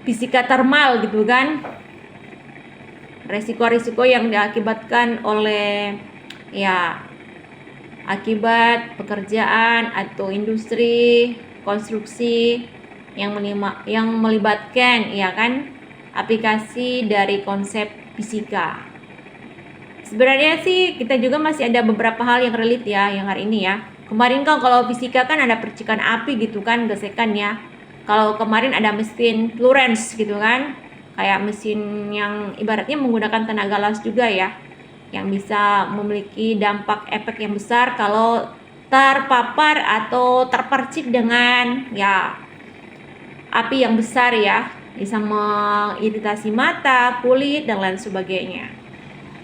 fisika thermal gitu kan. Resiko-risiko yang diakibatkan oleh ya akibat pekerjaan atau industri konstruksi yang melibatkan ya kan aplikasi dari konsep fisika. Sebenarnya sih kita juga masih ada beberapa hal yang relate ya yang hari ini ya. Kemarin kan kalau fisika kan ada percikan api gitu kan, gesekan ya. Kalau kemarin ada mesin Lorentz gitu kan, kayak mesin yang ibaratnya menggunakan tenaga las juga ya, yang bisa memiliki dampak efek yang besar kalau terpapar atau terpercik dengan ya api yang besar ya, bisa mengiritasi mata, kulit dan lain sebagainya.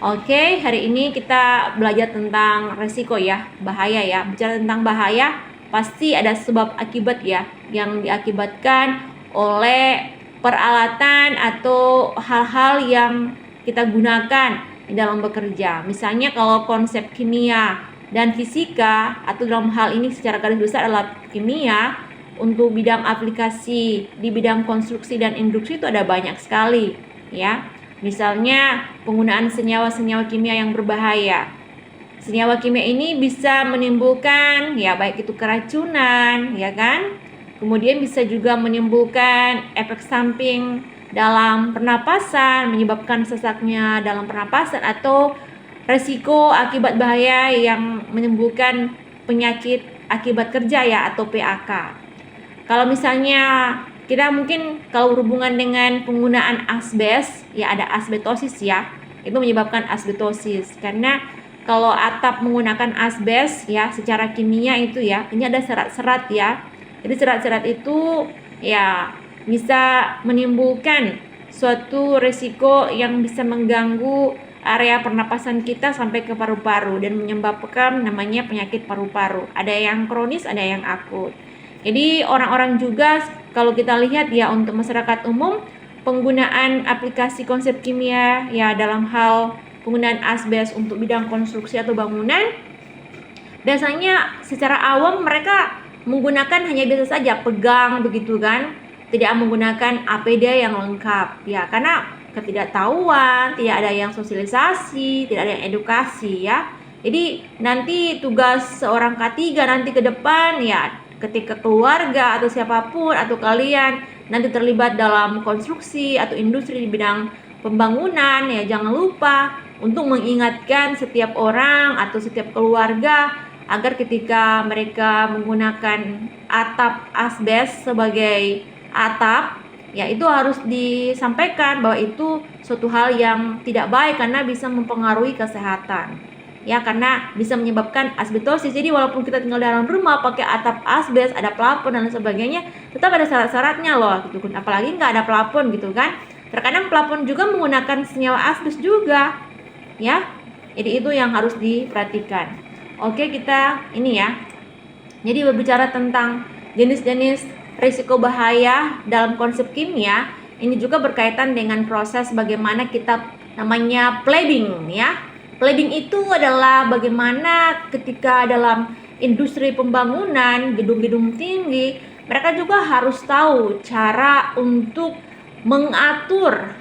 Oke, hari ini kita belajar tentang resiko ya, bahaya ya. Bicara tentang bahaya, pasti ada sebab akibat ya, yang diakibatkan oleh peralatan atau hal-hal yang kita gunakan di dalam bekerja. Misalnya kalau konsep kimia dan fisika, atau dalam hal ini secara garis besar adalah kimia, untuk bidang aplikasi di bidang konstruksi dan industri itu ada banyak sekali ya. Misalnya penggunaan senyawa-senyawa kimia yang berbahaya. Senyawa kimia ini bisa menimbulkan ya baik itu keracunan ya kan. Kemudian bisa juga menimbulkan efek samping dalam pernapasan, menyebabkan sesaknya dalam pernapasan atau resiko akibat bahaya yang menimbulkan penyakit akibat kerja ya atau PAK. Kalau misalnya kita mungkin kalau berhubungan dengan penggunaan asbes, ya ada asbetosis ya, itu menyebabkan asbetosis. Karena kalau atap menggunakan asbes ya secara kimia itu ya, ini ada serat-serat ya. Jadi serat-serat itu ya bisa menimbulkan suatu resiko yang bisa mengganggu area pernapasan kita sampai ke paru-paru dan menyebabkan namanya penyakit paru-paru. Ada yang kronis, ada yang akut. Jadi orang-orang juga kalau kita lihat ya untuk masyarakat umum penggunaan aplikasi konsep kimia ya dalam hal penggunaan asbes untuk bidang konstruksi atau bangunan, biasanya secara awam mereka menggunakan hanya biasa saja pegang begitu kan, tidak menggunakan APD yang lengkap ya karena ketidaktahuan, tidak ada yang sosialisasi, tidak ada yang edukasi ya. Jadi nanti tugas seorang K3 nanti ke depan ya ketika keluarga atau siapapun atau kalian nanti terlibat dalam konstruksi atau industri di bidang pembangunan ya jangan lupa untuk mengingatkan setiap orang atau setiap keluarga agar ketika mereka menggunakan atap asbes sebagai atap ya itu harus disampaikan bahwa itu suatu hal yang tidak baik karena bisa mempengaruhi kesehatan. Ya karena bisa menyebabkan asbetosis. Jadi walaupun kita tinggal dalam rumah pakai atap asbes, ada plafon dan sebagainya, tetap ada syarat-syaratnya loh gitu kan. Apalagi nggak ada plafon gitu kan. Terkadang plafon juga menggunakan senyawa asbes juga. Ya. Jadi itu yang harus diperhatikan. Oke, kita ini ya. Jadi berbicara tentang jenis-jenis risiko bahaya dalam konsep kimia, ini juga berkaitan dengan proses bagaimana kita namanya plating ya. Plating itu adalah bagaimana ketika dalam industri pembangunan, gedung-gedung tinggi, mereka juga harus tahu cara untuk mengatur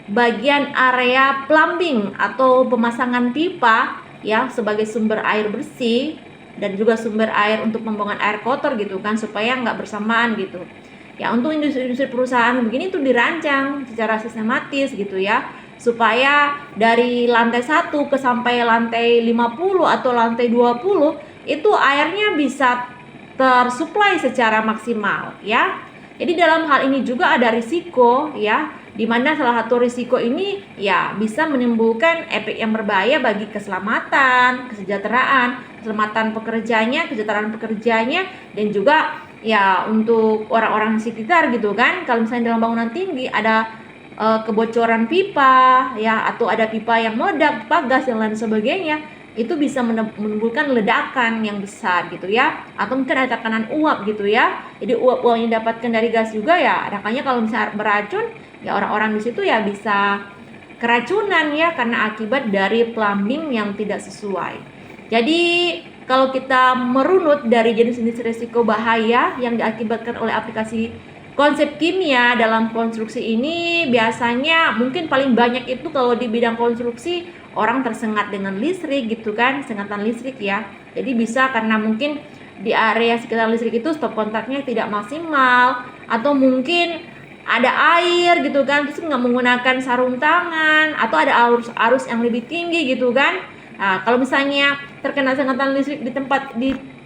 bagian area plumbing atau pemasangan pipa ya sebagai sumber air bersih dan juga sumber air untuk pembuangan air kotor gitu kan supaya nggak bersamaan gitu. Ya untuk industri-industri perusahaan begini itu dirancang secara sistematis gitu ya. Supaya dari lantai 1 ke sampai lantai 50 atau lantai 20 itu airnya bisa tersuplai secara maksimal ya. Jadi dalam hal ini juga ada risiko ya, di mana salah satu risiko ini ya bisa menimbulkan efek yang berbahaya bagi keselamatan, keselamatan pekerjanya, kesejahteraan pekerjanya dan juga ya untuk orang-orang sekitar gitu kan. Kalau misalnya dalam bangunan tinggi ada kebocoran pipa ya atau ada pipa yang meledak, pipa gas dan lain sebagainya, itu bisa menimbulkan ledakan yang besar gitu ya, atau mungkin ada tekanan uap gitu ya. Jadi uap-uap yang didapatkan dari gas juga ya, makanya kalau misalnya beracun ya orang-orang di situ ya bisa keracunan ya karena akibat dari plumbing yang tidak sesuai. Jadi kalau kita merunut dari jenis-jenis risiko bahaya yang diakibatkan oleh aplikasi konsep kimia dalam konstruksi ini biasanya mungkin paling banyak itu kalau di bidang konstruksi orang tersengat dengan listrik gitu kan, sengatan listrik ya. Jadi bisa karena mungkin di area sekitar listrik itu stop kontaknya tidak maksimal, atau mungkin ada air gitu kan, terus nggak menggunakan sarung tangan, atau ada arus yang lebih tinggi gitu kan. Nah, kalau misalnya terkena sengatan listrik di tempat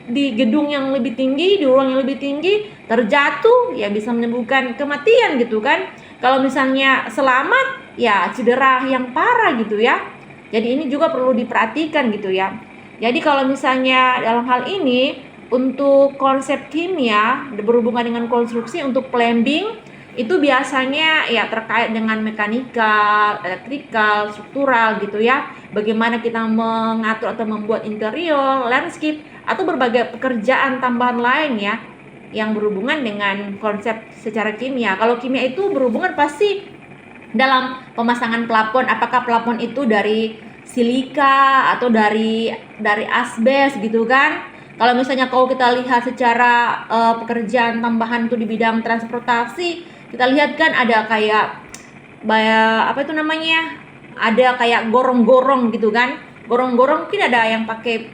di gedung yang lebih tinggi, di ruang yang lebih tinggi, terjatuh ya bisa menimbulkan kematian gitu kan. Kalau misalnya selamat ya cedera yang parah gitu ya. Jadi ini juga perlu diperhatikan gitu ya. Jadi kalau misalnya dalam hal ini untuk konsep kimia berhubungan dengan konstruksi untuk plumbing itu biasanya ya terkait dengan mekanikal, elektrikal, struktural gitu ya. Bagaimana kita mengatur atau membuat interior, landscape, atau berbagai pekerjaan tambahan lain ya yang berhubungan dengan konsep secara kimia. Kalau kimia itu berhubungan pasti dalam pemasangan plafon, apakah plafon itu dari silika atau dari asbes gitu kan. Kalau misalnya kalau kita lihat secara pekerjaan tambahan itu di bidang transportasi, kita lihat kan ada kayak apa itu namanya, ada kayak gorong-gorong gitu kan. Gorong-gorong mungkin ada yang pakai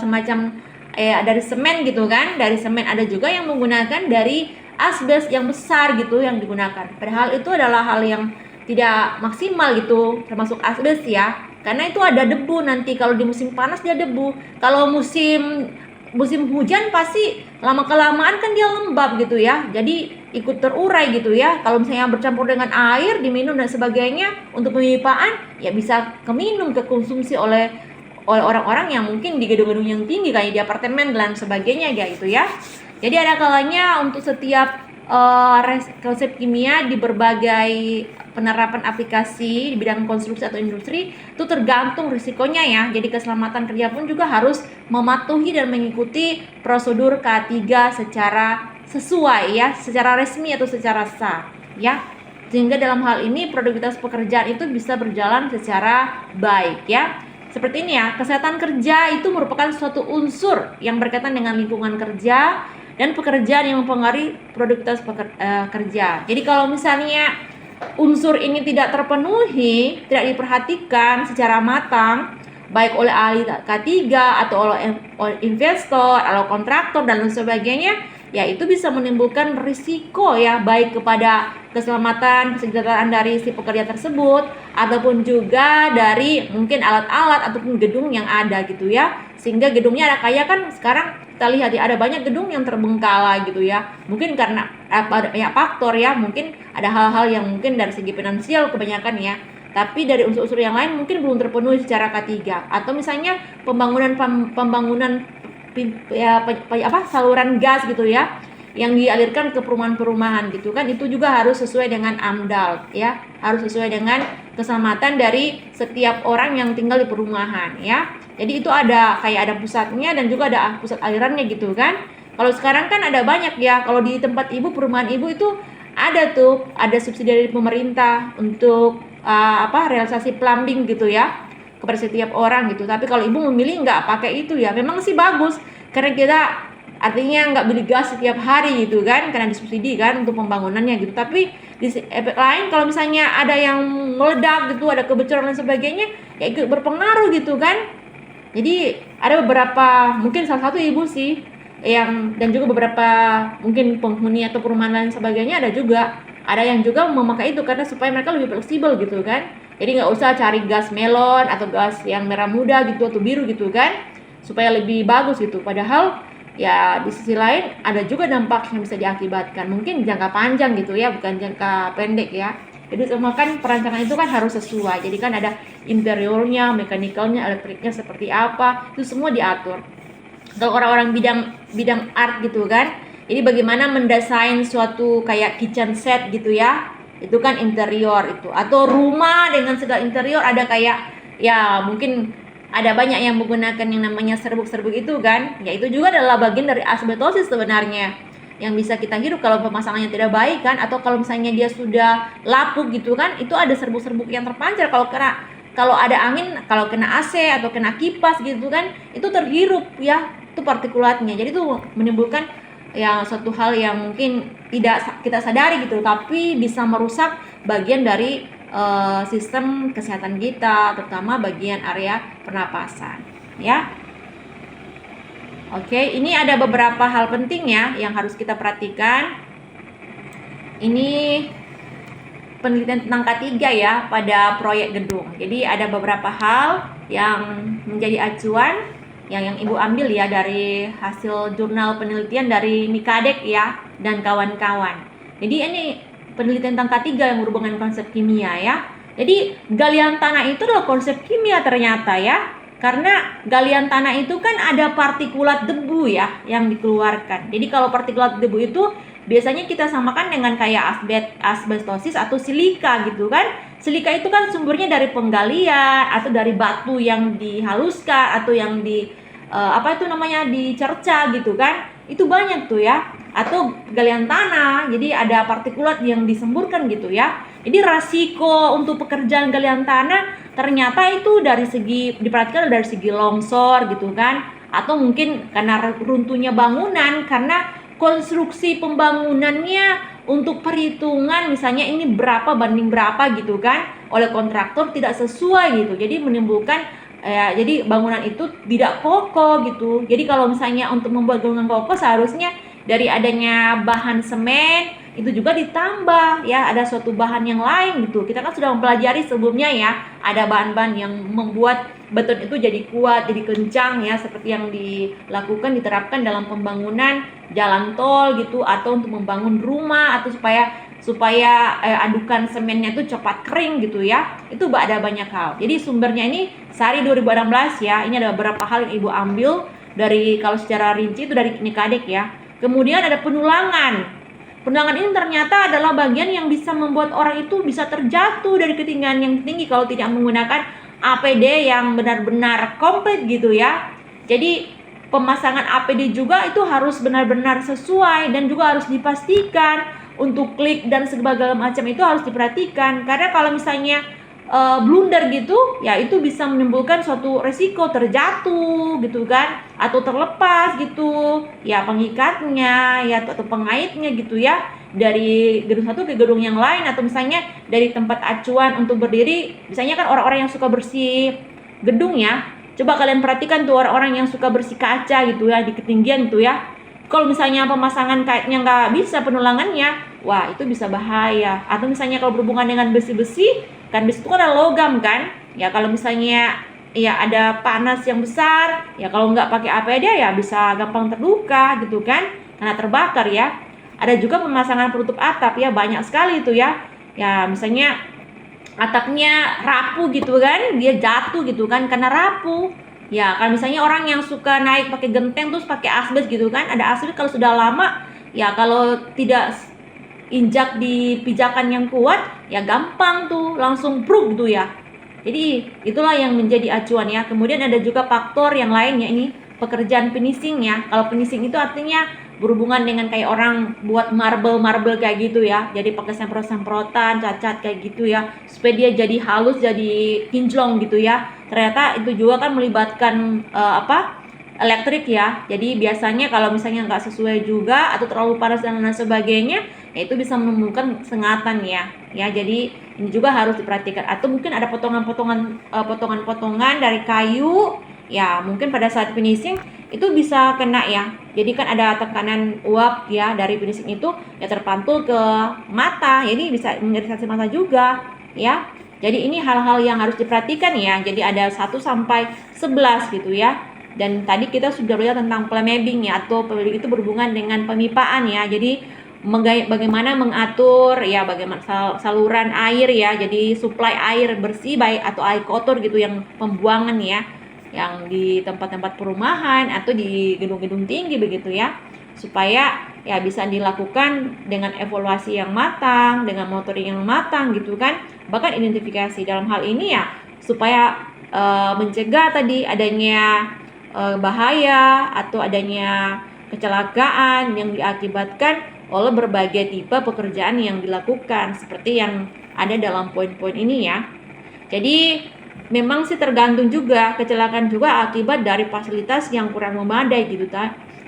semacam dari semen gitu kan. Dari semen, ada juga yang menggunakan dari asbes yang besar gitu yang digunakan. Padahal itu adalah hal yang tidak maksimal gitu, termasuk asbes ya. Karena itu ada debu nanti, kalau di musim panas dia debu. Kalau musim hujan pasti lama kelamaan kan dia lembab gitu ya. Jadi ikut terurai gitu ya. Kalau misalnya bercampur dengan air, diminum dan sebagainya untuk pemipaan, ya bisa keminum, kekonsumsi oleh orang-orang yang mungkin di gedung-gedung yang tinggi kayak di apartemen dan sebagainya gitu ya. Jadi ada kalanya untuk setiap konsep kimia di berbagai penerapan aplikasi di bidang konstruksi atau industri itu tergantung risikonya ya. Jadi keselamatan kerja pun juga harus mematuhi dan mengikuti prosedur K3 secara sesuai ya, secara resmi atau secara sah ya. Sehingga dalam hal ini produktivitas pekerjaan itu bisa berjalan secara baik ya. Seperti ini ya, kesehatan kerja itu merupakan suatu unsur yang berkaitan dengan lingkungan kerja dan pekerjaan yang mempengaruhi produktivitas kerja. Jadi kalau misalnya unsur ini tidak terpenuhi, tidak diperhatikan secara matang, baik oleh ahli K3 atau oleh investor, atau kontraktor dan lain sebagainya, ya itu bisa menimbulkan risiko ya, baik kepada keselamatan, kesejahteraan dari si pekerja tersebut, ataupun juga dari mungkin alat-alat ataupun gedung yang ada gitu ya. Sehingga gedungnya ada kayak kan sekarang kita lihat ya, ada banyak gedung yang terbengkalai gitu ya. Mungkin karena banyak faktor ya, mungkin ada hal-hal yang mungkin dari segi finansial kebanyakan ya. Tapi dari unsur-unsur yang lain mungkin belum terpenuhi secara K3. Atau misalnya pembangunan saluran gas gitu ya, yang dialirkan ke perumahan-perumahan gitu kan, itu juga harus sesuai dengan AMDAL ya, harus sesuai dengan keselamatan dari setiap orang yang tinggal di perumahan ya. Jadi itu ada kayak ada pusatnya dan juga ada pusat alirannya gitu kan. Kalau sekarang kan ada banyak ya, kalau di tempat ibu, perumahan ibu itu ada subsidi dari pemerintah untuk realisasi plumbing gitu ya kepada setiap orang gitu. Tapi kalau ibu memilih nggak pakai itu ya, memang sih bagus karena kita artinya nggak beli gas setiap hari gitu kan, karena disubsidi kan untuk pembangunannya gitu. Tapi di efek lain kalau misalnya ada yang meledak gitu, ada kebocoran dan sebagainya, ya ikut berpengaruh gitu kan. Jadi ada beberapa, mungkin salah satu ibu sih yang, dan juga beberapa mungkin penghuni atau perumahan lain sebagainya ada yang juga memakai itu karena supaya mereka lebih fleksibel gitu kan. Jadi nggak usah cari gas melon atau gas yang merah muda gitu atau biru gitu kan, supaya lebih bagus gitu. Padahal ya di sisi lain ada juga dampak yang bisa diakibatkan mungkin jangka panjang gitu ya, bukan jangka pendek ya. Jadi semua kan perancangan itu kan harus sesuai. Jadi kan ada interiornya, mekanikalnya, elektriknya seperti apa, itu semua diatur. Kalau orang-orang bidang art gitu kan, jadi bagaimana mendesain suatu kayak kitchen set gitu ya, itu kan interior itu. Atau rumah dengan segala interior, ada kayak ya mungkin ada banyak yang menggunakan yang namanya serbuk-serbuk itu kan, ya itu juga adalah bagian dari asbestosis sebenarnya yang bisa kita hirup kalau pemasangannya tidak baik kan. Atau kalau misalnya dia sudah lapuk gitu kan, itu ada serbuk-serbuk yang terpancar kalau ada angin, kalau kena AC atau kena kipas gitu kan, itu terhirup ya, itu partikulatnya. Jadi itu menimbulkan suatu hal yang mungkin tidak kita sadari gitu, tapi bisa merusak bagian dari sistem kesehatan kita, terutama bagian area pernapasan ya. Oke, ini ada beberapa hal penting ya yang harus kita perhatikan. Ini penelitian tentang K3 ya pada proyek gedung. Jadi ada beberapa hal yang menjadi acuan yang Ibu ambil ya dari hasil jurnal penelitian dari Nikadek ya dan kawan-kawan. Jadi ini penelitian tentang K3 yang berhubungan konsep kimia ya. Jadi galian tanah itu adalah konsep kimia ternyata ya. Karena galian tanah itu kan ada partikulat debu ya yang dikeluarkan. Jadi kalau partikulat debu itu biasanya kita samakan dengan kayak asbestosis atau silika gitu kan. Silika itu kan sumbernya dari penggalian atau dari batu yang dihaluskan atau yang dicerca gitu kan. Itu banyak tuh ya. Atau galian tanah, jadi ada partikulat yang disemburkan gitu ya. Jadi resiko untuk pekerjaan galian tanah ternyata itu diperhatikan dari segi longsor gitu kan, atau mungkin karena runtuhnya bangunan, karena konstruksi pembangunannya untuk perhitungan misalnya ini berapa banding berapa gitu kan oleh kontraktor tidak sesuai gitu, jadi menimbulkan jadi bangunan itu tidak kokoh gitu. Jadi kalau misalnya untuk membuat bangunan kokoh seharusnya dari adanya bahan semen itu juga ditambah ya ada suatu bahan yang lain gitu. Kita kan sudah mempelajari sebelumnya ya, ada bahan-bahan yang membuat beton itu jadi kuat, jadi kencang ya, seperti yang diterapkan dalam pembangunan jalan tol gitu, atau untuk membangun rumah, atau supaya adukan semennya itu cepat kering gitu ya. Itu ada banyak hal. Jadi sumbernya ini Sari 2016 ya. Ini ada beberapa hal yang Ibu ambil dari, kalau secara rinci itu dari Nikadek ya. Kemudian ada penulangan. Penulangan ini ternyata adalah bagian yang bisa membuat orang itu bisa terjatuh dari ketinggian yang tinggi kalau tidak menggunakan APD yang benar-benar komplit gitu ya. Jadi pemasangan APD juga itu harus benar-benar sesuai dan juga harus dipastikan untuk klik dan segala macam itu harus diperhatikan. Karena kalau misalnya blunder gitu ya, itu bisa menimbulkan suatu resiko terjatuh gitu kan, atau terlepas gitu ya pengikatnya ya, atau pengaitnya gitu ya, dari gedung satu ke gedung yang lain, atau misalnya dari tempat acuan untuk berdiri. Misalnya kan orang-orang yang suka bersih gedung ya, coba kalian perhatikan tuh orang-orang yang suka bersih kaca gitu ya di ketinggian gitu ya. Kalau misalnya pemasangan kaitnya nggak bisa penulangannya, wah itu bisa bahaya. Atau misalnya kalau berhubungan dengan besi-besi, kan besi itu kan ada logam kan, ya kalau misalnya ya ada panas yang besar, ya kalau nggak pakai APD ya bisa gampang terluka gitu kan, karena terbakar ya. Ada juga pemasangan penutup atap ya, banyak sekali itu ya. Ya misalnya atapnya rapuh gitu kan, dia jatuh gitu kan karena rapuh. Ya, kalau misalnya orang yang suka naik pakai genteng terus pakai asbes gitu kan, ada asbes kalau sudah lama, ya kalau tidak injak di pijakan yang kuat, ya gampang tuh langsung pruk gitu ya. Jadi itulah yang menjadi acuan ya. Kemudian ada juga faktor yang lainnya, ini pekerjaan finishing ya. Kalau finishing itu artinya berhubungan dengan kayak orang buat marble kayak gitu ya. Jadi pakai semprot-semprotan, cat kayak gitu ya, supaya dia jadi halus, jadi kinclong gitu ya. Ternyata itu juga kan melibatkan elektrik ya. Jadi biasanya kalau misalnya nggak sesuai juga atau terlalu panas dan lain sebagainya, ya itu bisa menimbulkan sengatan ya. Ya, jadi ini juga harus diperhatikan. Atau mungkin ada potongan-potongan dari kayu ya, mungkin pada saat finishing itu bisa kena ya. Jadi kan ada tekanan uap ya dari finishing itu ya, terpantul ke mata. Jadi bisa mengiritasi mata juga ya. Jadi ini hal-hal yang harus diperhatikan ya. Jadi ada 1 sampai 11 gitu ya. Dan tadi kita sudah lihat tentang planning ya, atau planning itu berhubungan dengan pemipaan ya. Jadi bagaimana mengatur ya, bagaimana saluran air ya, jadi suplai air bersih baik atau air kotor gitu yang pembuangan ya, yang di tempat-tempat perumahan atau di gedung-gedung tinggi begitu ya, supaya ya bisa dilakukan dengan evaluasi yang matang, dengan monitoring yang matang gitu kan. Bahkan identifikasi dalam hal ini ya, supaya mencegah tadi adanya bahaya atau adanya kecelakaan yang diakibatkan oleh berbagai tipe pekerjaan yang dilakukan, seperti yang ada dalam poin-poin ini ya. Jadi memang sih tergantung juga, kecelakaan juga akibat dari fasilitas yang kurang memadai gitu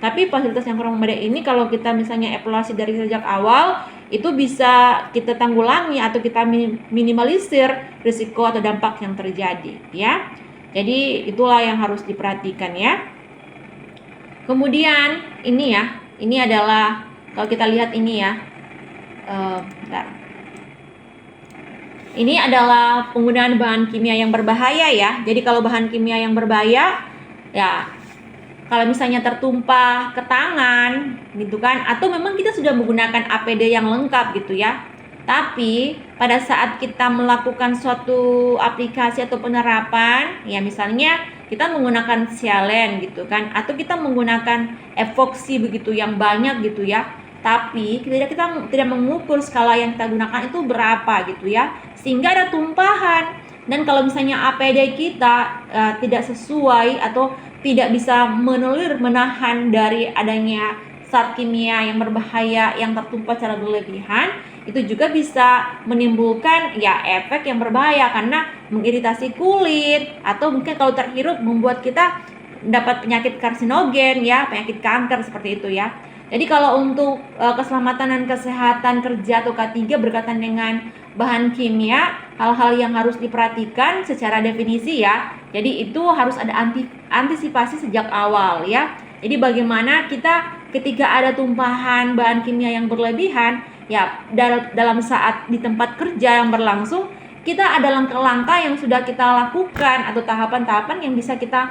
Tapi fasilitas yang kurang memadai ini kalau kita misalnya evaluasi dari sejak awal, itu bisa kita tanggulangi atau kita minimalisir risiko atau dampak yang terjadi ya. Jadi itulah yang harus diperhatikan ya. Kemudian ini ya, ini adalah kalau kita lihat ini ya, bentar. Ini adalah penggunaan bahan kimia yang berbahaya ya. Jadi kalau bahan kimia yang berbahaya ya, kalau misalnya tertumpah ke tangan gitu kan, atau memang kita sudah menggunakan APD yang lengkap gitu ya, tapi pada saat kita melakukan suatu aplikasi atau penerapan ya, misalnya kita menggunakan sialen gitu kan, atau kita menggunakan epoksi begitu yang banyak gitu ya, tapi kita tidak mengukur skala yang kita gunakan itu berapa gitu ya, sehingga ada tumpahan. Dan kalau misalnya APD kita tidak sesuai atau tidak bisa menahan dari adanya zat kimia yang berbahaya yang tertumpah secara berlebihan, itu juga bisa menimbulkan ya efek yang berbahaya karena mengiritasi kulit, atau mungkin kalau terhirup membuat kita dapat penyakit karsinogen ya, penyakit kanker seperti itu ya. Jadi kalau untuk keselamatan dan kesehatan kerja atau K3 berkaitan dengan bahan kimia, hal-hal yang harus diperhatikan secara definisi ya. Jadi itu harus ada antisipasi sejak awal ya. Jadi bagaimana kita ketika ada tumpahan bahan kimia yang berlebihan ya, dalam saat di tempat kerja yang berlangsung, kita ada langkah-langkah yang sudah kita lakukan atau tahapan-tahapan yang bisa kita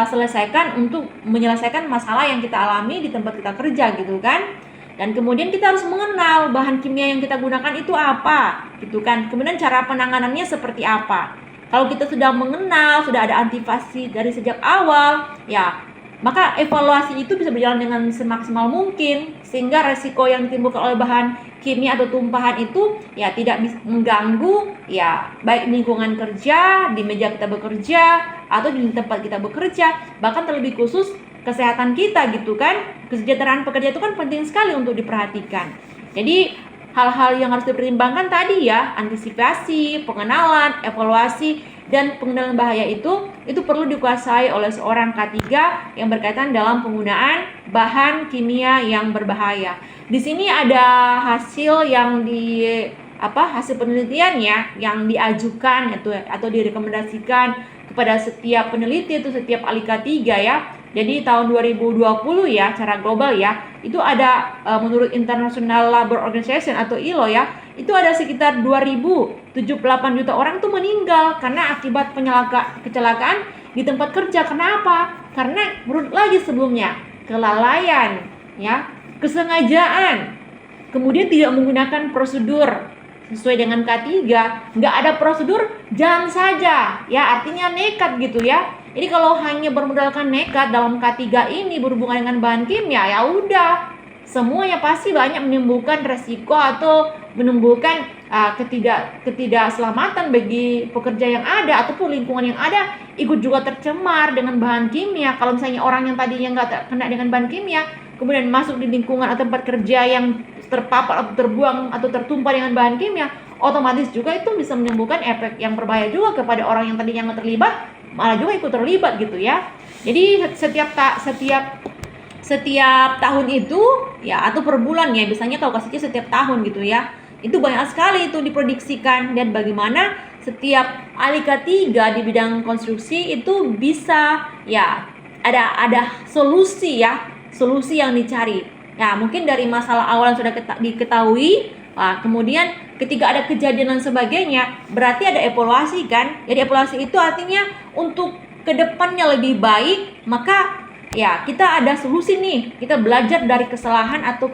selesaikan untuk menyelesaikan masalah yang kita alami di tempat kita kerja gitu kan. Dan kemudian kita harus mengenal bahan kimia yang kita gunakan itu apa gitu kan. Kemudian cara penanganannya seperti apa. Kalau kita sudah mengenal, sudah ada antisipasi dari sejak awal ya, maka evaluasi itu bisa berjalan dengan semaksimal mungkin, sehingga resiko yang ditimbulkan oleh bahan kimia atau tumpahan itu ya tidak bisa mengganggu ya, baik lingkungan kerja, di meja kita bekerja, atau di tempat kita bekerja, bahkan terlebih khusus kesehatan kita gitu kan. Kesejahteraan pekerja itu kan penting sekali untuk diperhatikan. Jadi hal-hal yang harus dipertimbangkan tadi ya, antisipasi, pengenalan, evaluasi, dan pengendalian bahaya itu perlu dikuasai oleh seorang K3 yang berkaitan dalam penggunaan bahan kimia yang berbahaya. Di sini ada hasil yang hasil penelitian ya, yang diajukan atau direkomendasikan kepada setiap peneliti itu setiap ahli K3 ya. Jadi tahun 2020 ya, secara global ya, itu ada menurut International Labour Organization atau ILO ya, itu ada sekitar 2078 juta orang itu meninggal karena akibat kecelakaan di tempat kerja. Kenapa? Karena menurut lagi sebelumnya kelalaian ya, kesengajaan, kemudian tidak menggunakan prosedur sesuai dengan K3, nggak ada prosedur, jalan saja ya, artinya nekat gitu ya. Jadi kalau hanya bermodalkan nekat dalam K3 ini berhubungan dengan bahan kimia, ya udah semuanya pasti banyak menimbulkan resiko atau menimbulkan ketidakselamatan bagi pekerja yang ada ataupun lingkungan yang ada ikut juga tercemar dengan bahan kimia. Kalau misalnya orang yang tadinya nggak kena dengan bahan kimia kemudian masuk di lingkungan atau tempat kerja yang terpapar atau terbuang atau tertumpah dengan bahan kimia, otomatis juga itu bisa menimbulkan efek yang berbahaya juga kepada orang yang tadinya nggak terlibat, malah juga ikut terlibat gitu ya. Jadi setiap tahun itu ya, atau per bulan ya, biasanya kalau kasusnya setiap tahun gitu ya, itu banyak sekali itu diprediksikan. Dan bagaimana setiap ahli K3 di bidang konstruksi itu bisa ya ada solusi ya, solusi yang dicari ya, mungkin dari masalah awal yang sudah diketahui. Kemudian ketika ada kejadian dan sebagainya, berarti ada evaluasi kan. Jadi evaluasi itu artinya untuk kedepannya lebih baik, maka ya kita ada solusi nih, kita belajar dari kesalahan atau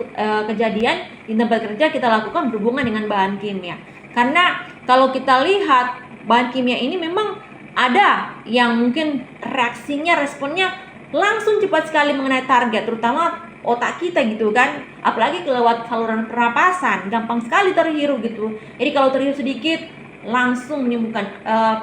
kejadian di tempat kerja kita lakukan berhubungan dengan bahan kimia. Karena kalau kita lihat bahan kimia ini memang ada yang mungkin reaksinya, responnya langsung cepat sekali mengenai target, terutama otak kita gitu kan, apalagi kelewat saluran pernapasan, gampang sekali terhirup gitu. Jadi kalau terhirup sedikit langsung menimbulkan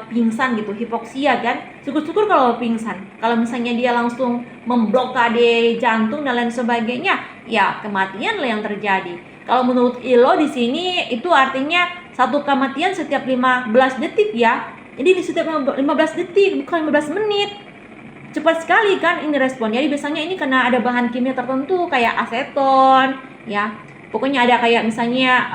pingsan gitu, hipoksia kan. Syukur-syukur kalau pingsan. Kalau misalnya dia langsung memblokade jantung dan lain sebagainya, ya kematian lah yang terjadi. Kalau menurut ILO di sini itu artinya satu kematian setiap 15 detik ya. Jadi di setiap 15 detik, bukan 15 menit. cepat sekali kan ini respon. Jadi biasanya ini karena ada bahan kimia tertentu kayak aseton ya. Pokoknya ada kayak misalnya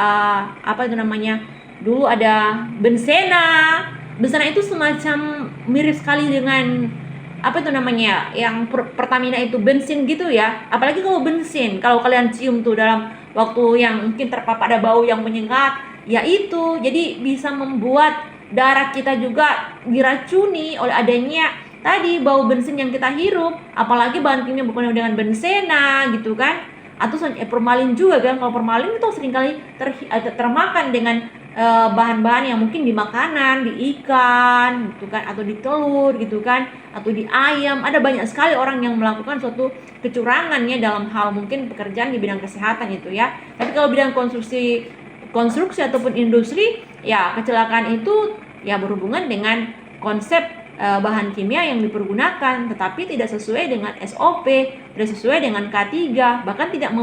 apa itu namanya? Dulu ada benzena. Benzena itu semacam mirip sekali dengan apa itu namanya yang Pertamina itu bensin gitu ya. Apalagi kalau bensin, kalau kalian cium tuh dalam waktu yang mungkin terpapar ada bau yang menyengat, ya itu jadi bisa membuat darah kita juga diracuni oleh adanya tadi bau bensin yang kita hirup. Apalagi bahan kimia bukan dengan benzena gitu kan, atau formalin juga kan. Kalau formalin itu seringkali termakan dengan bahan-bahan yang mungkin di makanan, di ikan gitu kan, atau di telur gitu kan, atau di ayam. Ada banyak sekali orang yang melakukan suatu kecurangannya dalam hal mungkin pekerjaan di bidang kesehatan itu ya. Tapi kalau bidang konstruksi ataupun industri, ya kecelakaan itu ya berhubungan dengan konsep bahan kimia yang dipergunakan, tetapi tidak sesuai dengan SOP, tidak sesuai dengan K3, bahkan tidak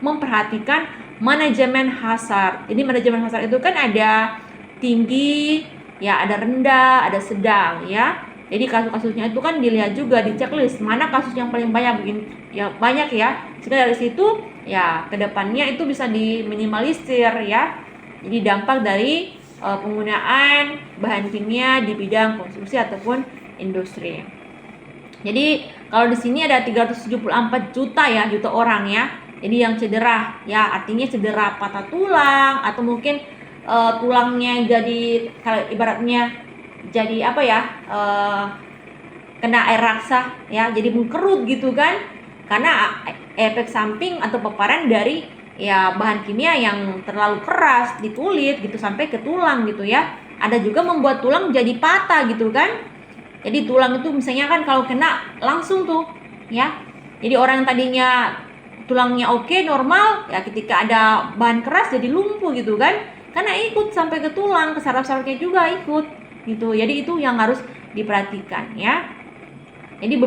memperhatikan manajemen hazard. Jadi manajemen hazard itu kan ada tinggi, ya ada rendah, ada sedang ya. Jadi kasus-kasusnya itu kan dilihat juga di checklist mana kasus yang paling banyak, ya banyak ya. Sehingga dari situ ya kedepannya itu bisa diminimalisir ya. Jadi dampak dari penggunaan bahan kimia di bidang konstruksi ataupun industri. Jadi kalau di sini ada 374 juta orang ya. Jadi yang cedera ya, artinya cedera patah tulang atau mungkin tulangnya jadi kalau ibaratnya jadi apa ya, kena air raksa ya, jadi mengkerut gitu kan, karena efek samping atau paparan dari ya bahan kimia yang terlalu keras di kulit gitu sampai ke tulang gitu ya. Ada juga membuat tulang jadi patah gitu kan. Jadi tulang itu misalnya kan kalau kena langsung tuh ya. Jadi orang yang tadinya tulangnya oke, normal, ya ketika ada bahan keras jadi lumpuh gitu kan. Karena ikut sampai ke tulang, ke saraf-sarafnya juga ikut gitu. Jadi itu yang harus diperhatikan ya. Jadi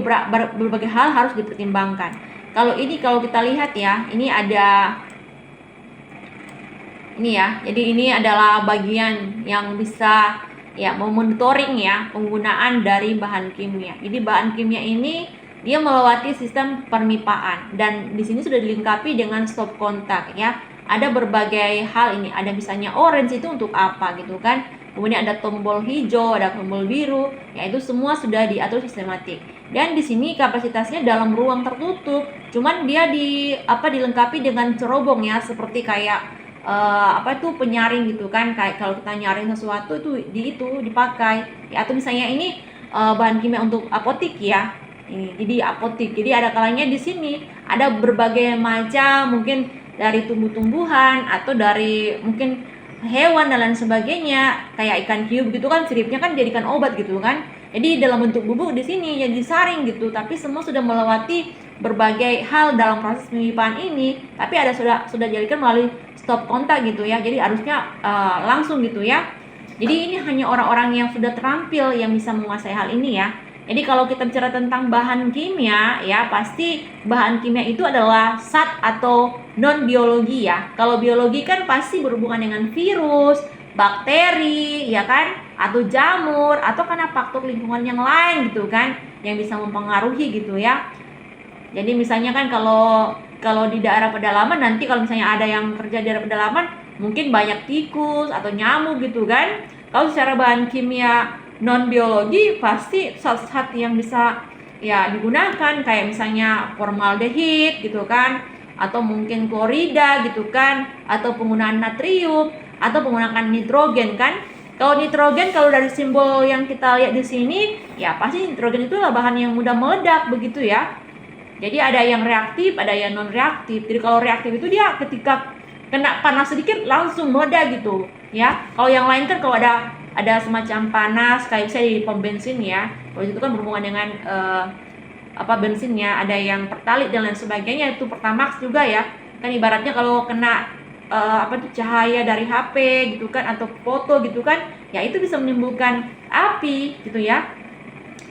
berbagai hal harus dipertimbangkan. Kalau kita lihat ya, ini ada ini ya. Jadi ini adalah bagian yang bisa ya memonitoring ya penggunaan dari bahan kimia. Jadi bahan kimia ini dia melewati sistem permipaan dan di sini sudah dilengkapi dengan stop kontak ya. Ada berbagai hal ini. Ada misalnya orange itu untuk apa gitu kan. Kemudian ada tombol hijau, ada tombol biru. Ya itu semua sudah diatur sistematik. Dan di sini kapasitasnya dalam ruang tertutup. Cuman dia dilengkapi dengan cerobong ya, seperti kayak penyaring gitu kan. Kayak kalau kita nyaring sesuatu itu dipakai. Ya, atau misalnya ini bahan kimia untuk apotik ya. Ini jadi apotik. Jadi ada kalanya di sini ada berbagai macam, mungkin dari tumbuh-tumbuhan atau dari mungkin hewan dan lain sebagainya, kayak ikan hiu gitu kan, siripnya kan jadikan obat gitu kan. Jadi dalam bentuk bubuk di sini yang disaring gitu, tapi semua sudah melewati berbagai hal dalam proses pemipaan ini, tapi sudah dijadikan melalui stop kontak gitu ya. Jadi harusnya langsung gitu ya. Jadi ini hanya orang-orang yang sudah terampil yang bisa menguasai hal ini ya. Jadi kalau kita bicara tentang bahan kimia ya, pasti bahan kimia itu adalah zat atau non biologi ya. Kalau biologi kan pasti berhubungan dengan virus, bakteri ya kan, atau jamur, atau karena faktor lingkungan yang lain gitu kan, yang bisa mempengaruhi gitu ya. Jadi misalnya kan kalau di daerah pedalaman, nanti kalau misalnya ada yang kerja di daerah pedalaman, mungkin banyak tikus atau nyamuk gitu kan. Kalau secara bahan kimia non biologi pasti zat-zat yang bisa ya digunakan, kayak misalnya formaldehid gitu kan, atau mungkin klorida gitu kan, atau penggunaan natrium, atau penggunaan nitrogen kan. Kalau nitrogen, kalau dari simbol yang kita lihat di sini ya pasti nitrogen itu adalah bahan yang mudah meledak begitu ya. Jadi ada yang reaktif, ada yang non reaktif. Jadi kalau reaktif itu dia ketika kena panas sedikit langsung meledak gitu ya. Kalau yang lain kan kalau ada semacam panas kayak misalnya di pom bensin ya, kalau itu kan berhubungan dengan bensinnya, ada yang pertalit dan lain sebagainya, itu pertamax juga ya kan. Ibaratnya kalau kena cahaya dari HP gitu kan, atau foto gitu kan, ya itu bisa menimbulkan api gitu ya.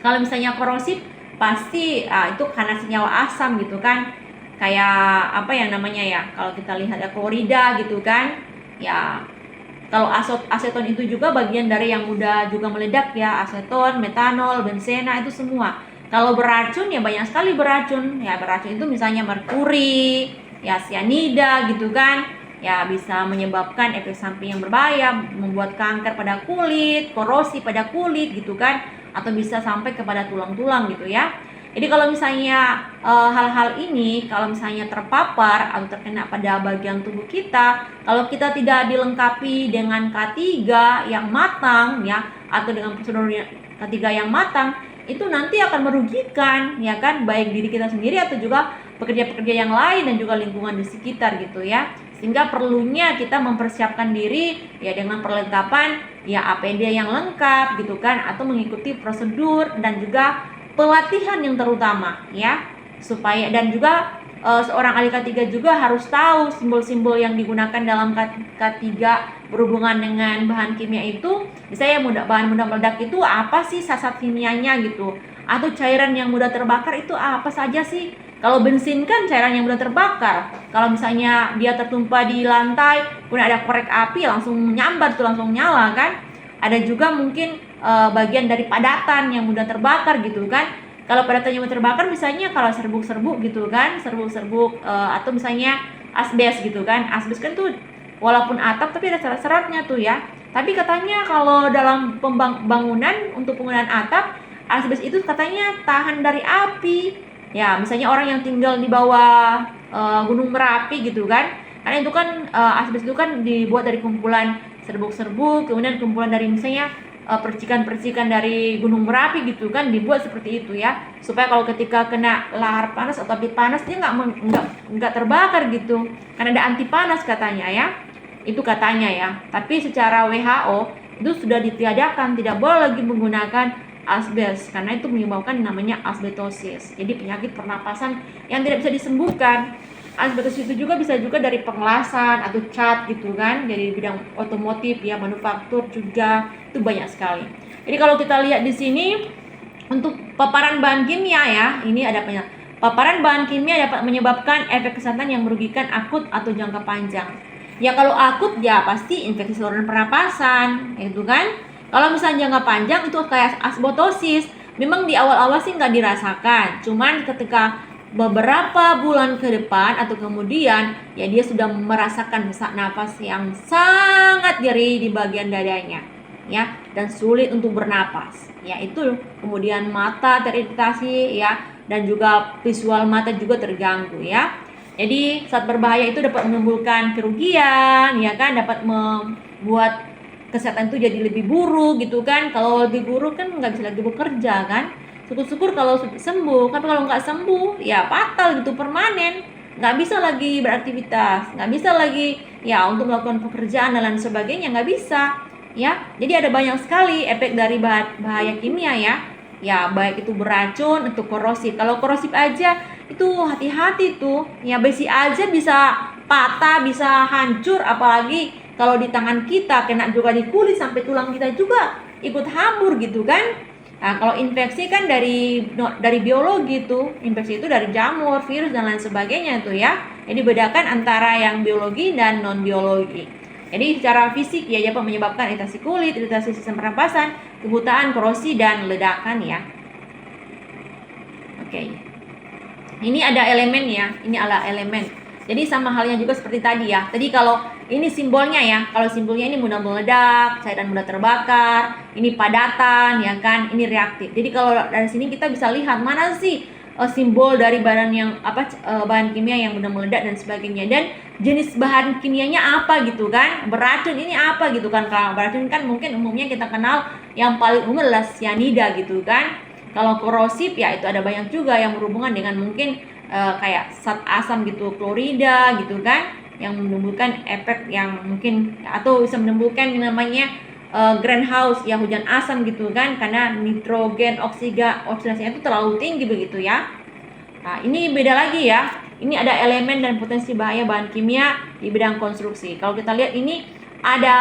Kalau misalnya korosif pasti itu karena senyawa asam gitu kan, kayak kalau kita lihat ya klorida gitu kan ya. Kalau aseton itu juga bagian dari yang mudah juga meledak ya, aseton, metanol, benzena itu semua. Kalau beracun ya banyak sekali beracun. Ya beracun itu misalnya merkuri, ya sianida gitu kan. Ya bisa menyebabkan efek samping yang berbahaya, membuat kanker pada kulit, korosi pada kulit gitu kan, atau bisa sampai kepada tulang-tulang gitu ya. Jadi kalau misalnya hal-hal ini kalau misalnya terpapar atau terkena pada bagian tubuh kita, kalau kita tidak dilengkapi dengan K3 yang matang ya, atau dengan prosedur K3 yang matang, itu nanti akan merugikan ya kan, baik diri kita sendiri atau juga pekerja-pekerja yang lain dan juga lingkungan di sekitar gitu ya. Sehingga perlunya kita mempersiapkan diri ya dengan perlengkapan ya APD yang lengkap gitu kan, atau mengikuti prosedur dan juga pelatihan yang terutama ya, supaya dan juga seorang ahli K3 juga harus tahu simbol-simbol yang digunakan dalam K3 berhubungan dengan bahan kimia itu. Misalnya bahan mudah meledak itu apa sih zat kimianya gitu, atau cairan yang mudah terbakar itu apa saja sih. Kalau bensin kan cairan yang mudah terbakar. Kalau misalnya dia tertumpah di lantai, kemudian ada korek api, langsung nyambar tuh, langsung nyala kan. Ada juga mungkin bagian dari padatan yang mudah terbakar gitu kan. Kalau padatan yang mudah terbakar misalnya kalau serbuk-serbuk gitu kan, serbuk-serbuk atau misalnya asbes gitu kan. Asbes kan tuh walaupun atap tapi ada serat-seratnya tuh ya. Tapi katanya kalau dalam bangunan untuk penggunaan atap, asbes itu katanya tahan dari api. Ya, misalnya orang yang tinggal di bawah Gunung Merapi gitu kan. Karena itu kan asbes itu kan dibuat dari kumpulan serbuk-serbuk, kemudian kumpulan dari misalnya percikan-percikan dari Gunung Merapi gitu kan, dibuat seperti itu ya, supaya kalau ketika kena lahar panas atau api panas dia nggak terbakar gitu, karena ada anti panas katanya ya, itu katanya ya. Tapi secara WHO itu sudah ditiadakan, tidak boleh lagi menggunakan asbes karena itu menyebabkan namanya asbestosis, jadi penyakit pernapasan yang tidak bisa disembuhkan. Asbestos itu juga bisa juga dari pengelasan atau cat gitu kan, dari bidang otomotif ya, manufaktur juga, itu banyak sekali. Jadi kalau kita lihat di sini untuk paparan bahan kimia ya, ini ada banyak. Paparan bahan kimia dapat menyebabkan efek kesehatan yang merugikan akut atau jangka panjang. Ya kalau akut ya pasti infeksi saluran pernapasan, itu kan. Kalau misalnya jangka panjang itu kayak asbestosis, memang di awal-awal sih nggak dirasakan, cuman ketika beberapa bulan ke depan atau kemudian ya dia sudah merasakan sesak napas yang sangat nyeri di bagian dadanya ya, dan sulit untuk bernapas ya, itu kemudian mata teriritasi ya, dan juga visual mata juga terganggu ya. Jadi saat berbahaya itu dapat menimbulkan kerugian ya kan, dapat membuat kesehatan itu jadi lebih buruk gitu kan. Kalau lebih buruk kan nggak bisa lagi bekerja kan. Syukur-syukur kalau sembuh, tapi kalau nggak sembuh ya fatal gitu, permanen, nggak bisa lagi beraktivitas, nggak bisa lagi ya untuk melakukan pekerjaan dan lain sebagainya, nggak bisa ya. Jadi ada banyak sekali efek dari bahaya kimia ya, baik itu beracun atau korosif. Kalau korosif aja itu hati-hati tuh ya, besi aja bisa patah, bisa hancur, apalagi kalau di tangan kita, kena juga di kulit sampai tulang kita juga ikut hambur gitu kan. Nah, kalau infeksi kan dari biologi tuh, infeksi itu dari jamur, virus dan lain sebagainya tuh ya. Jadi bedakan antara yang biologi dan non biologi. Jadi secara fisik ya dapat menyebabkan iritasi kulit, iritasi sistem pernapasan, kebutaan, korosi dan ledakan ya. Oke. Ini ada elemen ya, ini adalah elemen. Jadi sama halnya juga seperti tadi ya. Tadi kalau ini simbolnya ya, kalau simbolnya ini mudah meledak, cairan mudah terbakar, ini padatan ya kan, ini reaktif. Jadi kalau dari sini kita bisa lihat mana sih simbol dari bahan bahan kimia yang mudah meledak dan sebagainya, dan jenis bahan kimianya apa gitu kan. Beracun ini apa gitu kan. Kalau beracun kan mungkin umumnya kita kenal yang paling umum adalah sianida gitu kan. Kalau korosif ya itu ada banyak juga yang berhubungan dengan mungkin kayak zat asam gitu, klorida gitu kan, yang menimbulkan efek yang mungkin atau bisa menimbulkan yang namanya greenhouse ya, hujan asam gitu kan, karena nitrogen oksidasinya itu terlalu tinggi begitu ya. Nah, ini beda lagi ya. Ini ada elemen dan potensi bahaya bahan kimia di bidang konstruksi. Kalau kita lihat ini ada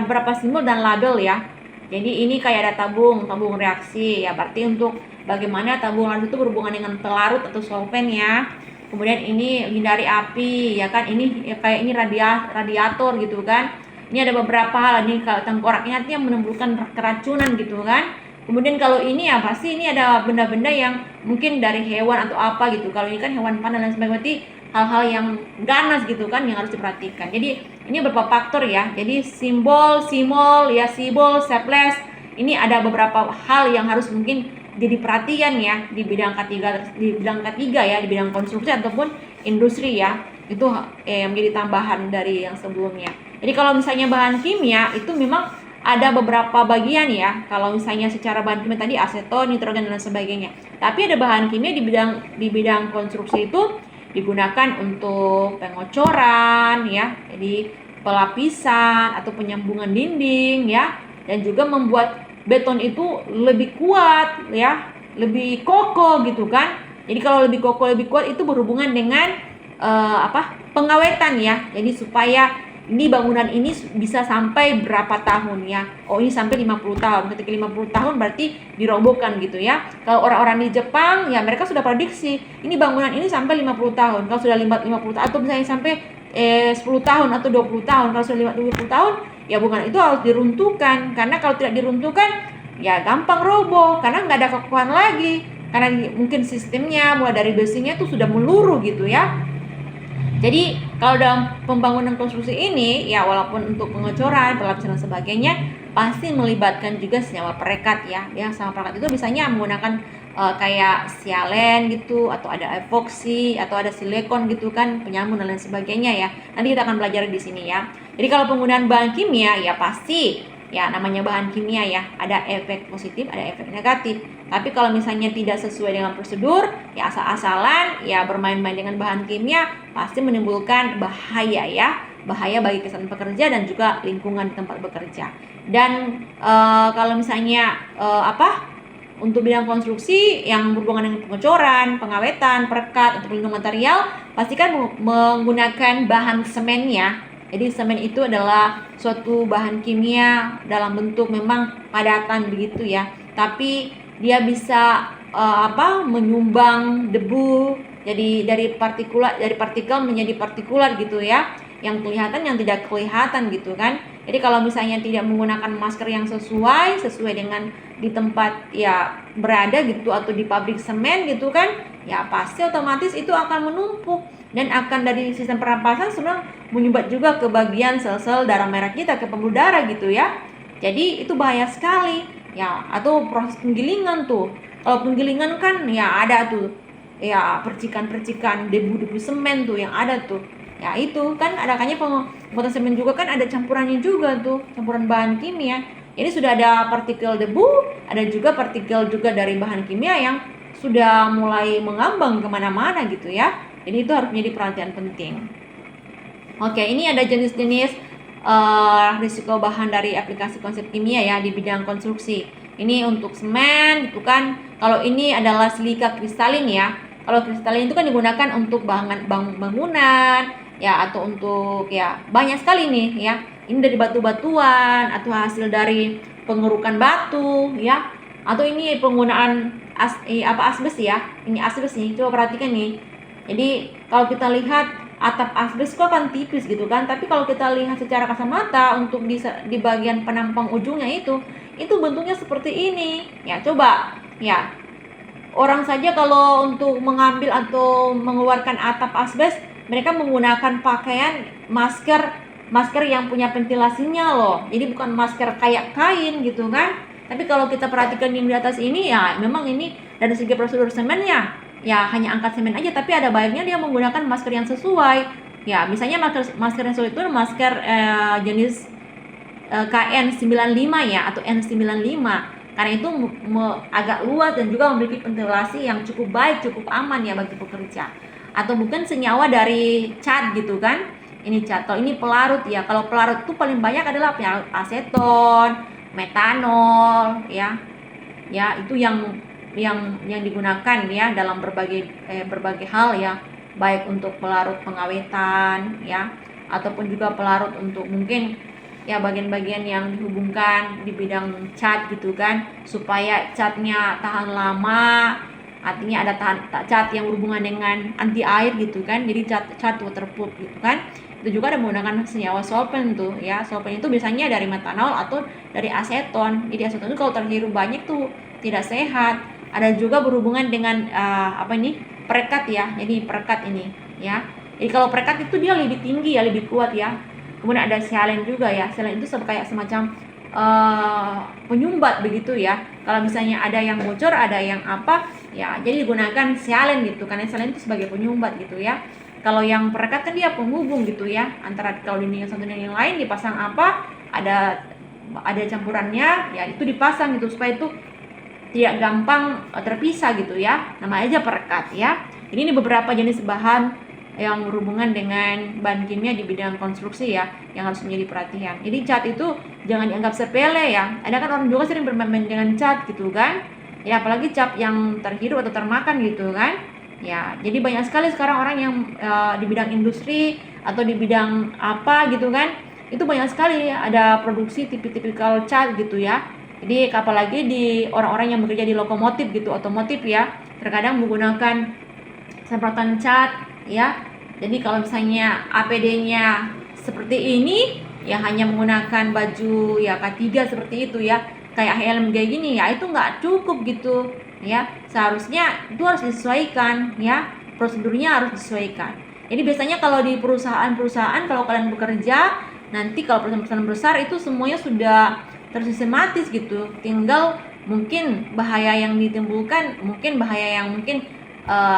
beberapa simbol dan label ya. Jadi ini kayak ada tabung reaksi ya, berarti untuk bagaimana tabung reaksi itu berhubungan dengan pelarut atau solvent ya. Kemudian ini hindari api ya kan, ini ya kayak ini radiator gitu kan. Ini ada beberapa hal, ini kalau tengkorak ini artinya menimbulkan keracunan gitu kan. Kemudian kalau ini ya pasti ini ada benda-benda yang mungkin dari hewan atau apa gitu. Kalau ini kan hewan panas dan sebagainya, berarti hal-hal yang ganas gitu kan yang harus diperhatikan. Jadi ini beberapa faktor ya. Jadi simbol, simol, ya sibol, shapeless. Ini ada beberapa hal yang harus mungkin jadi perhatian ya di bidang ketiga ya, di bidang konstruksi ataupun industri ya. Itu menjadi tambahan dari yang sebelumnya. Jadi kalau misalnya bahan kimia itu memang ada beberapa bagian ya. Kalau misalnya secara bahan kimia tadi aseton, nitrogen dan sebagainya. Tapi ada bahan kimia di bidang konstruksi itu digunakan untuk pengocoran ya. Jadi pelapisan atau penyambungan dinding ya, dan juga membuat beton itu lebih kuat ya, lebih kokoh gitu kan. Jadi kalau lebih kokoh, lebih kuat itu berhubungan dengan pengawetan ya. Jadi supaya ini bangunan ini bisa sampai berapa tahun ya. Oh, ini sampai 50 tahun. Ketika 50 tahun berarti dirobohkan gitu ya. Kalau orang-orang di Jepang ya mereka sudah prediksi ini bangunan ini sampai 50 tahun. Kalau sudah 50 tahun atau misalnya sampai 10 tahun atau 20 tahun. Kalau sudah 20 tahun ya bangunan itu harus diruntuhkan. Karena kalau tidak diruntuhkan ya gampang roboh karena nggak ada kekuatan lagi. Karena mungkin sistemnya mulai dari besinya itu sudah meluruh gitu ya. Jadi kalau dalam pembangunan konstruksi ini ya walaupun untuk pengecoran, pelapisan dan sebagainya pasti melibatkan juga senyawa perekat ya. Ya senyawa perekat itu biasanya menggunakan kayak sialen gitu, atau ada epoksi, atau ada silikon gitu kan, penyambung dan lain sebagainya ya. Nanti kita akan belajar di sini ya. Jadi kalau penggunaan bahan kimia ya pasti ya namanya bahan kimia ya, ada efek positif, ada efek negatif. Tapi kalau misalnya tidak sesuai dengan prosedur, ya asal-asalan, ya bermain-main dengan bahan kimia pasti menimbulkan bahaya ya, bahaya bagi kesehatan pekerja dan juga lingkungan di tempat bekerja. Dan kalau misalnya untuk bidang konstruksi yang berhubungan dengan pengecoran, pengawetan, perekat, atau pelindung material, pastikan menggunakan bahan semen ya. Jadi semen itu adalah suatu bahan kimia dalam bentuk memang padatan begitu ya. Tapi dia bisa menyumbang debu. Jadi dari partikel menjadi partikulat gitu ya. Yang kelihatan yang tidak kelihatan gitu kan. Jadi kalau misalnya tidak menggunakan masker yang sesuai dengan di tempat ya berada gitu atau di pabrik semen gitu kan, ya pasti otomatis itu akan menumpuk dan akan dari sistem pernapasan sebenarnya menyumbat juga ke bagian sel-sel darah merah kita, ke pembuluh darah gitu ya. Jadi itu bahaya sekali ya. Atau proses penggilingan tuh, kalau penggilingan kan ya ada tuh ya percikan-percikan debu-debu semen tuh yang ada tuh ya. Itu kan adakannya pembuatan semen juga kan ada campurannya juga tuh, campuran bahan kimia. Ini sudah ada partikel debu, ada juga partikel juga dari bahan kimia yang sudah mulai mengambang kemana-mana gitu ya. Jadi itu harus menjadi perhatian penting. Oke, ini ada jenis-jenis risiko bahan dari aplikasi konsep kimia ya di bidang konstruksi. Ini untuk semen gitu kan. Kalau ini adalah silika kristalin ya. Kalau kristalin itu kan digunakan untuk bangunan ya, atau untuk ya banyak sekali nih ya. Ini dari batu-batuan atau hasil dari pengerukan batu ya. Atau ini penggunaan asbes ya. Ini asbes nih. Coba perhatikan nih. Jadi kalau kita lihat atap asbes kok kan tipis gitu kan, tapi kalau kita lihat secara kasat mata untuk di bagian penampang ujungnya itu bentuknya seperti ini. Ya coba ya, orang saja kalau untuk mengambil atau mengeluarkan atap asbes, mereka menggunakan pakaian masker yang punya ventilasinya loh. Jadi bukan masker kayak kain gitu kan. Tapi kalau kita perhatikan yang di atas ini ya memang ini dari segi prosedur semennya ya hanya angkat semen aja, tapi ada baiknya dia menggunakan masker yang sesuai. Ya, misalnya masker yang sesuai itu masker jenis KN95 ya atau N95. Karena itu agak luas dan juga memiliki ventilasi yang cukup baik, cukup aman ya bagi pekerja. Atau mungkin senyawa dari cat gitu kan. Ini cat. Kalau ini pelarut ya. Kalau pelarut itu paling banyak adalah pelarut aseton, metanol ya. Ya, itu yang digunakan ya dalam berbagai hal ya, baik untuk pelarut pengawetan ya, ataupun juga pelarut untuk mungkin ya bagian-bagian yang dihubungkan di bidang cat gitu kan, supaya catnya tahan lama. Artinya ada cat yang berhubungan dengan anti air gitu kan, jadi cat waterproof gitu kan. Itu juga ada menggunakan senyawa solvent tuh ya. Solvent itu biasanya dari metanol atau dari aseton. Jadi aseton itu kalau terhirup banyak tuh tidak sehat. Ada juga berhubungan dengan perekat ya. Jadi perekat ini ya. Jadi kalau perekat itu dia lebih tinggi ya, lebih kuat ya. Kemudian ada sialen juga ya. Sialen itu kayak semacam penyumbat begitu ya. Kalau misalnya ada yang bocor, ada yang apa ya, jadi digunakan sialen gitu, karena sialen itu sebagai penyumbat gitu ya. Kalau yang perekat kan dia penghubung gitu ya, antara kalau dinding yang satu dan yang lain dipasang ada campurannya ya, itu dipasang gitu supaya itu tidak gampang terpisah gitu ya. Nama aja perekat ya. Ini beberapa jenis bahan yang berhubungan dengan bahan kimia di bidang konstruksi ya, yang harus menjadi perhatian. Jadi cat itu jangan dianggap sepele ya. Ada kan orang juga sering bermain dengan cat gitu kan. Ya apalagi cat yang terhirup atau termakan gitu kan. Ya, jadi banyak sekali sekarang orang yang di bidang industri atau di bidang apa gitu kan. Itu banyak sekali ya, ada produksi tipikal cat gitu ya. Jadi apalagi di orang-orang yang bekerja di lokomotif gitu, otomotif ya, terkadang menggunakan semprotan cat ya. Jadi kalau misalnya APD-nya seperti ini ya, hanya menggunakan baju ya K3 seperti itu ya, kayak helm kayak gini ya, itu nggak cukup gitu ya. Seharusnya itu harus disesuaikan ya, prosedurnya harus disesuaikan. Jadi biasanya kalau di perusahaan-perusahaan, kalau kalian bekerja nanti, kalau perusahaan-perusahaan besar itu semuanya sudah tersistematis gitu, tinggal mungkin bahaya yang ditimbulkan, mungkin bahaya yang mungkin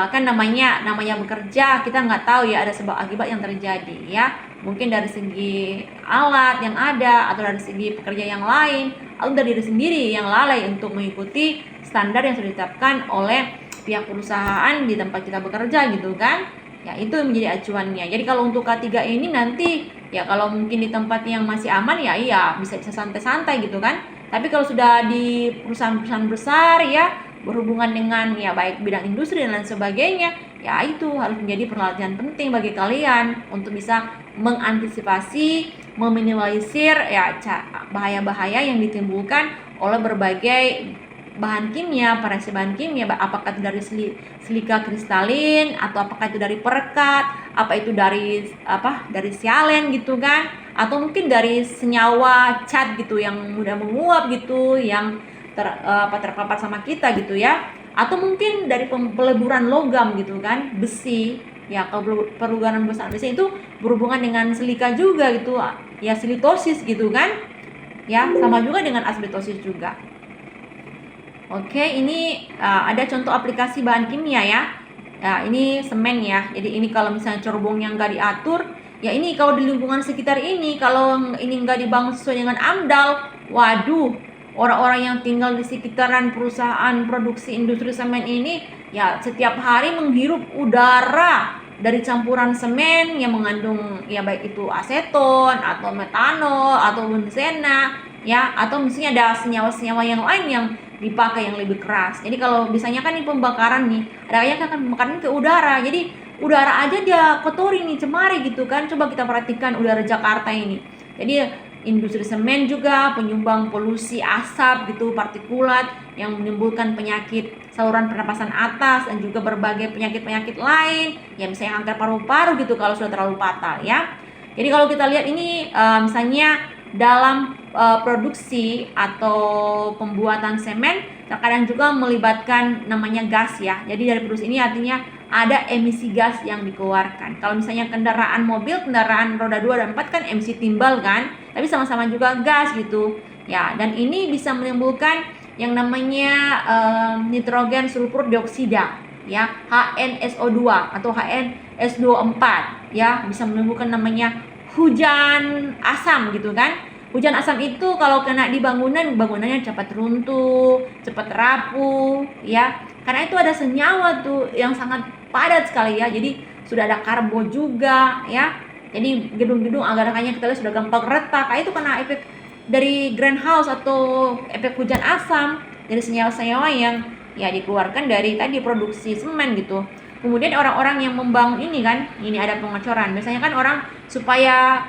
kan namanya bekerja, kita nggak tahu ya ada sebab akibat yang terjadi ya, mungkin dari segi alat yang ada, atau dari segi pekerja yang lain, atau dari diri sendiri yang lalai untuk mengikuti standar yang sudah ditetapkan oleh pihak perusahaan di tempat kita bekerja gitu kan ya. Itu menjadi acuannya. Jadi kalau untuk K3 ini nanti ya, kalau mungkin di tempat yang masih aman ya iya bisa santai-santai gitu kan. Tapi kalau sudah di perusahaan-perusahaan besar ya, berhubungan dengan ya baik bidang industri dan lain sebagainya, ya itu harus menjadi perhatian penting bagi kalian untuk bisa mengantisipasi, meminimalisir ya bahaya-bahaya yang ditimbulkan oleh berbagai bahan kimia, reaksi bahan kimia, apakah itu dari silika kristalin, atau apakah itu dari perekat, apa itu dari sialen gitu kan, atau mungkin dari senyawa cat gitu yang mudah menguap gitu, yang terpapar sama kita gitu ya, atau mungkin dari peleburan logam gitu kan, besi ya. Kalau peleburan besi itu berhubungan dengan silika juga gitu ya, silitosis gitu kan ya, sama juga dengan asbestosis juga. Oke, ini ada contoh aplikasi bahan kimia ya. Ya, ini semen ya. Jadi ini kalau misalnya cerobongnya nggak diatur, ya ini kalau di lingkungan sekitar ini, kalau ini nggak dibangun sesuai dengan AMDAL, waduh, orang-orang yang tinggal di sekitaran perusahaan produksi industri semen ini, ya setiap hari menghirup udara dari campuran semen yang mengandung ya baik itu aseton atau metanol atau benzena ya, atau misalnya ada senyawa-senyawa yang lain yang dipakai yang lebih keras. Jadi kalau misalnya kan ini pembakaran nih, ada yang kan pembakaran ke udara. Jadi udara aja dia kotori nih, cemari gitu kan. Coba kita perhatikan udara Jakarta ini. Jadi industri semen juga penyumbang polusi asap gitu, partikulat yang menimbulkan penyakit saluran pernapasan atas dan juga berbagai penyakit-penyakit lain, ya misalnya kanker paru-paru gitu kalau sudah terlalu fatal ya. Jadi kalau kita lihat ini misalnya dalam produksi atau pembuatan semen terkadang juga melibatkan namanya gas ya. Jadi dari produksi ini artinya ada emisi gas yang dikeluarkan. Kalau misalnya kendaraan mobil, kendaraan roda 2 dan 4 kan emisi timbal kan, tapi sama-sama juga gas gitu ya. Dan ini bisa menimbulkan yang namanya nitrogen sulfur dioksida ya, HNSO2 atau HNS24 ya, bisa menimbulkan namanya hujan asam gitu kan. Hujan asam itu kalau kena di bangunannya cepat runtuh, cepat rapuh ya. Karena itu ada senyawa tuh yang sangat padat sekali ya. Jadi sudah ada karbo juga ya. Jadi gedung-gedung agak-agaknya kita lihat sudah gampang retak. Itu kena efek dari greenhouse atau efek hujan asam dari senyawa-senyawa yang ya dikeluarkan dari tadi produksi semen gitu. Kemudian orang-orang yang membangun ini kan, ini ada pengecoran. Biasanya kan orang supaya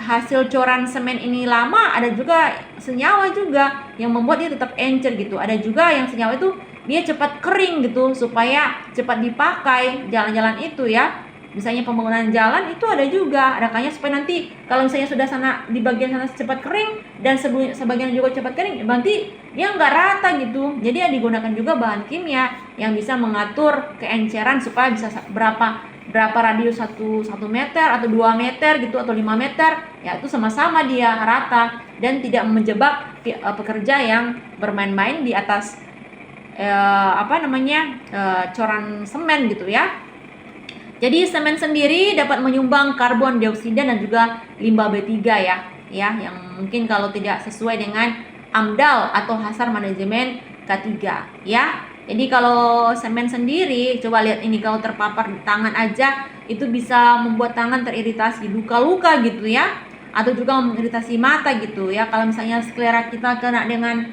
hasil coran semen ini lama, ada juga senyawa juga yang membuat dia tetap encer gitu. Ada juga yang senyawa itu dia cepat kering gitu supaya cepat dipakai jalan-jalan itu ya. misalnya pembangunan jalan itu ada juga adakahnya supaya nanti kalau misalnya sudah sana di bagian sana cepat kering dan sebagian juga cepat kering, berarti dia nggak rata gitu. Jadi digunakan juga bahan kimia yang bisa mengatur keenceran supaya bisa berapa radius 1 meter atau 2 meter gitu atau 5 meter, ya itu sama-sama dia rata dan tidak menjebak pekerja yang bermain-main di atas coran semen gitu ya. Jadi semen sendiri dapat menyumbang karbon dioksida dan juga limbah B3 ya, yang mungkin kalau tidak sesuai dengan AMDAL atau hasil manajemen K3 ya. Jadi kalau semen sendiri, coba lihat ini, kalau terpapar di tangan aja itu bisa membuat tangan teriritasi, luka-luka gitu ya, atau juga mengiritasi mata gitu ya. Kalau misalnya sklera kita kena dengan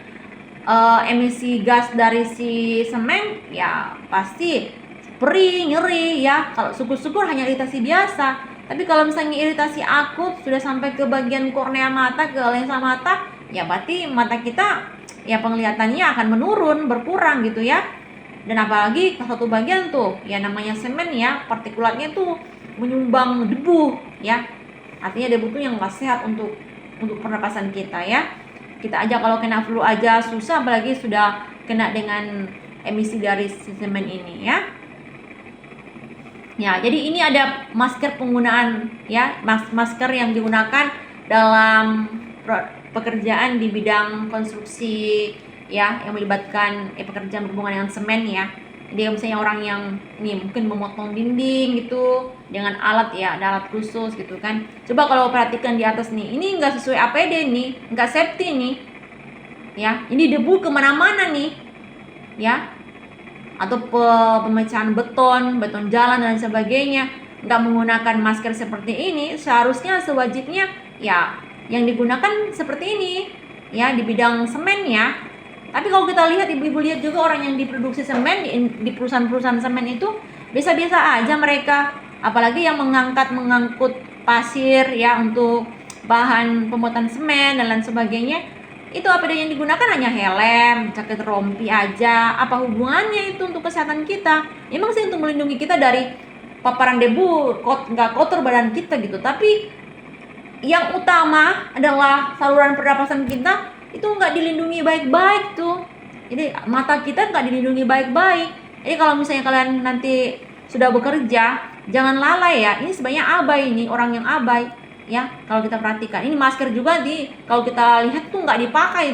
emisi gas dari si semen, ya pasti perih, nyeri ya. Kalau syukur-syukur hanya iritasi biasa. Tapi kalau misalnya iritasi akut sudah sampai ke bagian kornea mata, ke lensa mata, ya berarti mata kita ya penglihatannya akan menurun, berkurang gitu ya. Dan apalagi satu bagian tuh ya namanya semen ya, partikulatnya tuh menyumbang debu ya. Artinya debu tuh yang nggak sehat untuk pernapasan kita ya. Kita aja kalau kena flu aja susah, apalagi sudah kena dengan emisi dari semen ini ya. Ya, jadi ini ada masker penggunaan ya, masker yang digunakan dalam pekerjaan di bidang konstruksi ya, yang melibatkan pekerjaan berhubungan dengan semen ya. Jadi misalnya orang yang nih mungkin memotong dinding gitu dengan alat ya, ada alat khusus gitu kan. Coba kalau perhatikan di atas nih, ini nggak sesuai APD nih, nggak safety nih ya. Ini debu kemana-mana nih ya, atau pemecahan beton jalan dan sebagainya. Nggak menggunakan masker seperti ini, seharusnya sewajibnya ya yang digunakan seperti ini ya di bidang semen ya. Tapi kalau kita lihat, ibu-ibu lihat juga orang yang diproduksi semen di perusahaan-perusahaan semen itu biasa-biasa aja mereka, apalagi yang mengangkut pasir ya untuk bahan pembuatan semen dan lain sebagainya. Itu APD yang digunakan hanya helm, jaket rompi aja. Apa hubungannya itu untuk kesehatan kita? Emang sih untuk melindungi kita dari paparan debu, nggak kotor badan kita gitu. Tapi yang utama adalah saluran pernapasan kita itu nggak dilindungi baik-baik tuh. Jadi mata kita nggak dilindungi baik-baik. Jadi kalau misalnya kalian nanti sudah bekerja, jangan lalai ya. Ini sebenarnya abai, ini orang yang abai ya. Kalau kita perhatikan, ini masker juga kalau kita lihat tuh nggak dipakai